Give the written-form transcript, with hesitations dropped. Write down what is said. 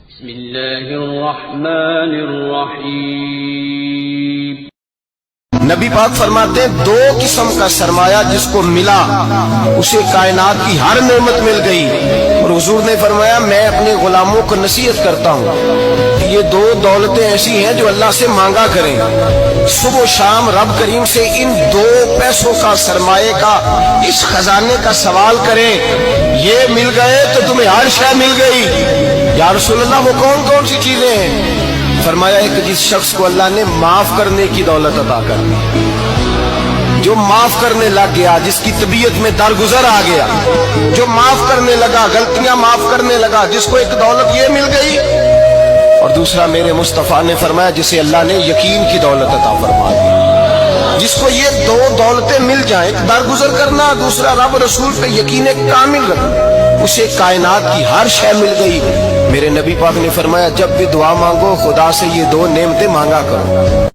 بسم اللہ الرحمن الرحیم۔ نبی پاک فرماتے ہیں دو قسم کا سرمایہ جس کو ملا اسے کائنات کی ہر نعمت مل گئی۔ اور حضور نے فرمایا میں اپنے غلاموں کو نصیحت کرتا ہوں کہ یہ دو دولتیں ایسی ہیں جو اللہ سے مانگا کریں، صبح و شام رب کریم سے ان دو پیسوں کا سرمایہ کا اس خزانے کا سوال کریں، یہ مل گئے تو تمہیں ہر شے مل گئی۔ یا رسول اللہ وہ کون کون سی چیزیں ہیں؟ فرمایا ایک جس شخص کو اللہ نے معاف کرنے کی دولت عطا کر دی، جو معاف کرنے لگ گیا، جس کی طبیعت میں درگزر آ گیا، جو معاف کرنے لگا، غلطیاں معاف کرنے لگا، جس کو ایک دولت یہ مل گئی۔ اور دوسرا میرے مصطفیٰ نے فرمایا جسے اللہ نے یقین کی دولت عطا فرما دی، جس کو یہ دو دولتیں مل جائیں، ایک درگزر کرنا، دوسرا رب رسول پہ یقین کامل رکھنا، اسے کائنات کی ہر شے مل گئی۔ میرے نبی پاک نے فرمایا جب بھی دعا مانگو خدا سے یہ دو نعمتیں مانگا کرو۔